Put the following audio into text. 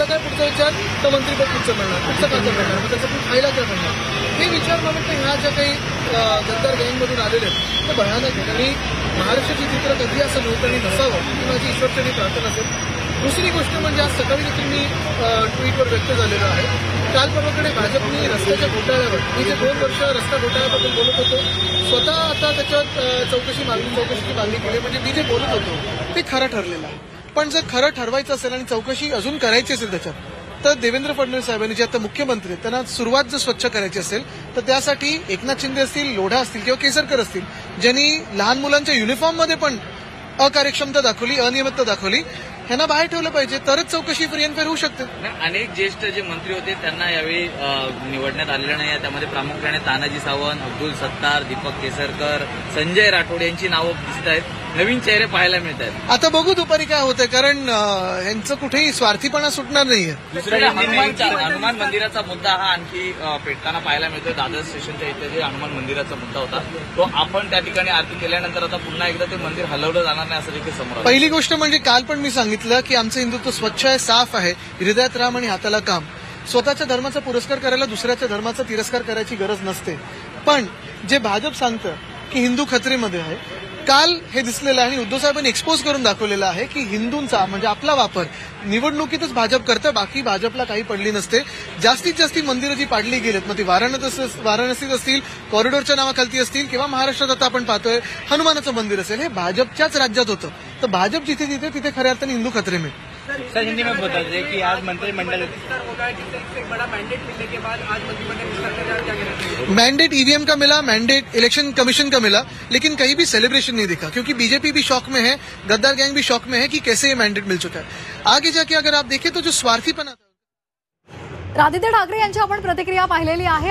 आता काय पुढचा विचार तर मंत्रिपद पुढचं मिळणार, पुढचं काय करणार, मग त्याचं पण खायला काय करणार, हे विचार मला वाटतं ह्या ज्या काही गद्दार गँगमधून आलेले आहेत ते भयानक आहेत. आणि महाराष्ट्राची चित्र कधी असं नव्हतं आणि नसावं ही माझी ईश्वरचरणी प्रार्थना असेल. दुसरी गोष्ट म्हणजे आज सकाळी देखील मी ट्विटवर व्यक्त झालेलो आहे. काल परवाकडे भाजपने रस्त्याच्या घोटाळ्यावर, मी जे 2 वर्ष रस्ता घोटाळ्याबद्दल बोलत होतो, स्वतः आता त्याच्यात चौकशीची मागणी केली. म्हणजे मी जे बोलत होतो ते खरं ठरलेलं आहे. पण जर खरं ठरवायचं असेल आणि चौकशी अजून करायची असेल त्याच्यात, तर देवेंद्र फडणवीस साहेबांनी जे आता मुख्यमंत्री आहेत त्यांना सुरुवात जर स्वच्छ करायची असेल तर त्यासाठी एकनाथ शिंदे असतील, लोढा असतील किंवा केसरकर असतील, ज्यांनी लहान मुलांच्या युनिफॉर्ममध्ये पण अकार्यक्षमता दाखवली, अनियमितता दाखवली, ह्यांना बाहेर ठेवलं पाहिजे, तरच चौकशी फ्री अँड फेअर होऊ शकते. अनेक ज्येष्ठ जे मंत्री होते त्यांना यावेळी निवडण्यात आलेलं नाही. त्यामध्ये प्रामुख्याने तानाजी सावंत, अब्दुल सत्तार, दीपक केसरकर, संजय राठोड यांची नावं दिसत आहेत. नवीन चेहरे पाहायला मिळत आहेत. आता बघू दुपारी काय होतंय, कारण यांचं कुठेही स्वार्थीपणा सुटणार नाहीये. दुसरीकडे हनुमान मंदिराचा मुद्दा हा आणखी पेटताना पाहायला मिळतोय. दादर स्टेशनच्या इथे जे हनुमान मंदिराचा मुद्दा होता तो आपण त्या ठिकाणी आरती केल्यानंतर आता पुन्हा एकदा ते मंदिर हलवलं जाणार नाही असं देखील समोर आलं. पहिली गोष्ट म्हणजे काल पण मी सांगितलं की आमचं हिंदुत्व स्वच्छ आहे, साफ आहे, हृदयात राम आणि हाताला काम. स्वतःच्या धर्माचा पुरस्कार करायला दुसऱ्याच्या धर्माचा तिरस्कार करायची गरज नसते. पण जे भाजप सांगतं की हिंदू खतरेमध्ये आहे, काल हे दिसलेलं आहे आणि उद्धव साहेबांनी एक्सपोज करून दाखवलेलं आहे की हिंदूंचा म्हणजे आपला वापर निवडणुकीतच भाजप करतं, बाकी भाजपला काही पडली नसते. जास्तीत जास्त मंदिरं जी पाडली गेलेत, मग ती वाराणसीत असतील, कॉरिडॉरच्या नावाखालती असतील किंवा महाराष्ट्रात आता आपण पाहतोय हनुमानाचं मंदिर असेल, हे भाजपच्याच राज्यात होतं. तर भाजप जिथे जिथे तिथे खऱ्या अर्थाने हिंदू खतरे में. सर हिंदी में बता दें कि आज मंत्रिमंडल मैंडेट ईवीएम का मिला, मैंडेट इलेक्शन कमीशन का मिला, लेकिन कहीं भी सेलिब्रेशन नहीं दिखा, क्योंकि बीजेपी भी शौक में है, गद्दार गैंग भी शौक में है कि कैसे ये मैंडेट मिल चुका है. आगे जाके अगर आप देखें तो जो स्वार्थीपना था. आदित्य ठाकरे यांची आपण प्रतिक्रिया पाहिलेली आहे.